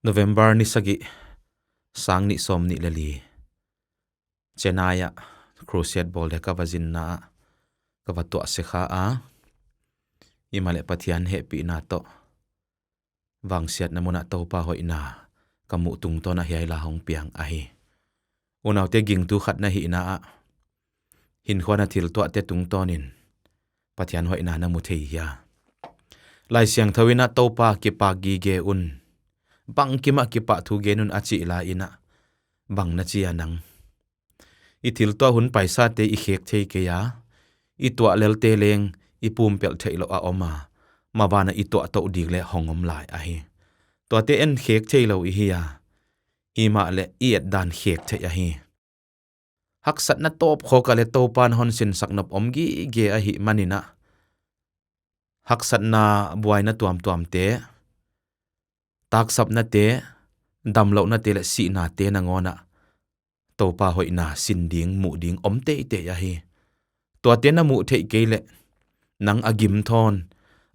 November ni sagi sang ni som ni lali Chennai Cruciate bol de kavazin na kavato sekha a imale pathian happy na to wangsiat namuna to pa hoi na kamu tung to na hiai la hong piang a hi unaw te ging tu khat na hi na a hin khwana thil to te tung tonin pathian hoi na mu thei ya lai siang thawina to pa ki pa gi ge un bang kima ki pa thu ge nun achi la ina bang na chi anang i thil to hun paisa te i khek thei ke ya i to lel te leng i pum pel thei lo a oma mawana i to to dik le hongom lai a hi to te en khek thei lo i hi ya i ma le i et dan khek thei a hi hak sat na top kho ka le to pan hon sin sak nop om gi ge a hi manina hak sat na buai na tuam te tak sap na te dam lo na te le si na te na ngona to pa hoi na sin ding mu ding om te ya hi to te na mu thei ke le nang agim thon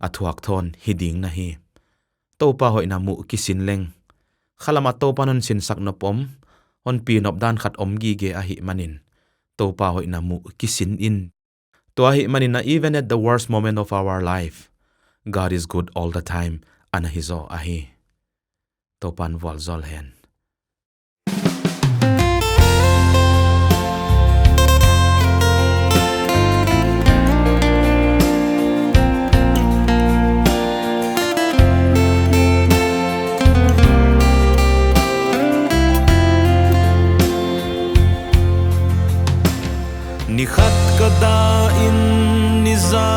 athuak thon hiding na hi to pa hoi na mu kisin leng khalama to panon sin sak no pom on pi nop dan khat om gi ge a hi manin to pa hoi na mu kisin in to hi manin na even at the worst moment of our life God is good all the time ana hi zo a hi to pan wal zol hen ni khat ka da in ni za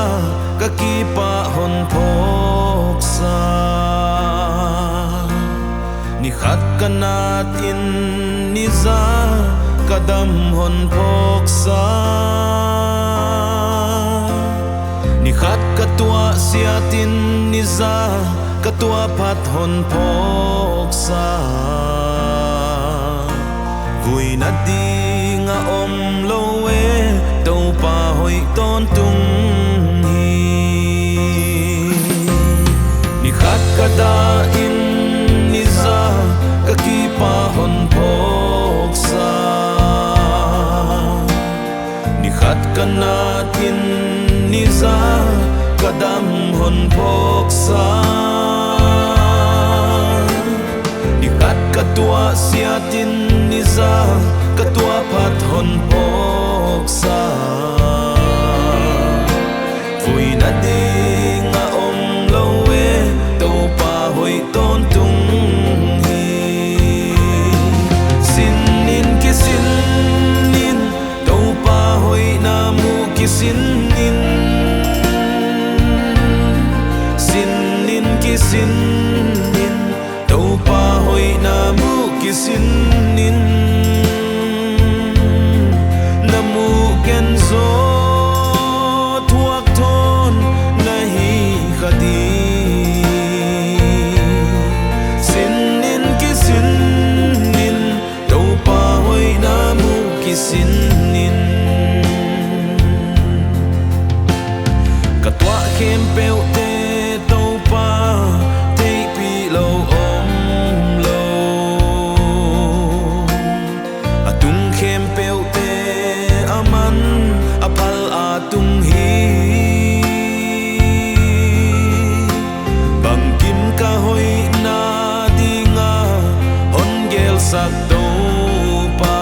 ka ki pa hon phok sa ni khat ka nat in ni za ka dam hon phok sa ni khat ka tua sia tin ni za ka tua phat hon phok sa vui na ding a om lo we to pa hoi ton tung hi ni khat ka da in ni za ka ki pa hon phok sa ni khat ka na tin ni za ka dam hon phok sa ni khat ka tua sia tin ni za ka tua phat hon phok sa vui na ding a om lo we to pa hoi ton tung hi sin nin ki sin nin to pa hoi na mu ki sin nin sin nin ki sin nin to pa hoi na mu ki sin nin zo thuak thon nahi khadi sin nin ki sin nin to pa hoi na mu ki sin nin ka twa khem peu te to pa te pi lo om lo atung khem peu te aman apal atung hi bang kim ka hoi na dinga on gel sak do pa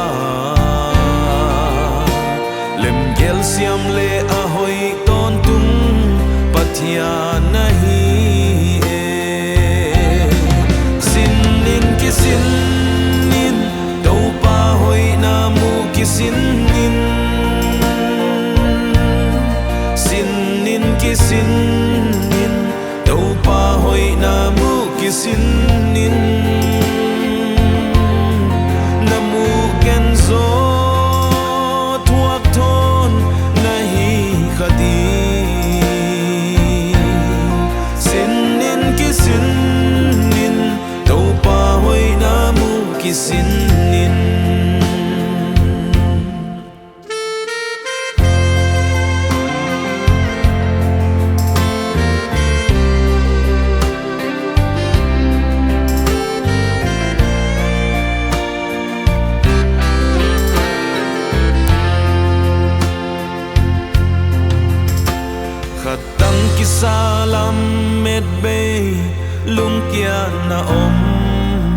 kia na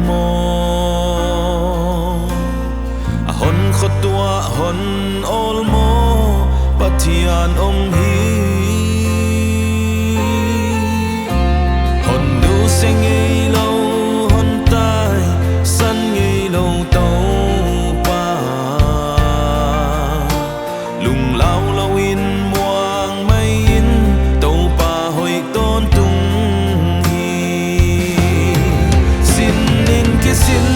mo a hon khotua hon ol mo pathian hi hon nu sengei lo hon tai san ngei lo to pa lung lao lao in muang mai in to pa hoi ton tung hi sin in ki sin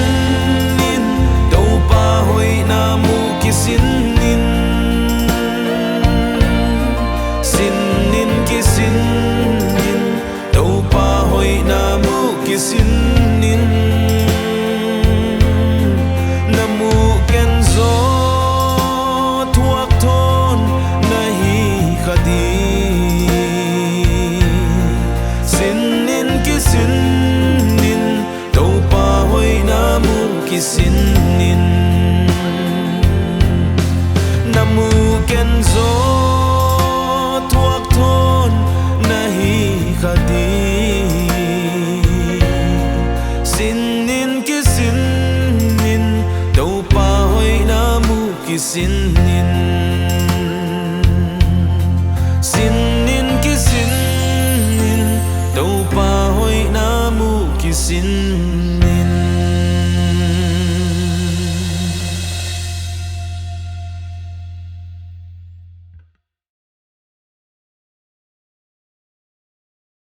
in to pa hoi na mu ki sin in sin in ki sin in to pa hoi na mu ki sin in na mu ken zo thuak thon na hi khadi sin in ki sin in to pa hoi na mu ki sin in na mu ken zo thuak thon na hi khadi sin in ki sin in to pa hoi na mu ki sin in sin in ki sin in to pa hoi na mu ki sin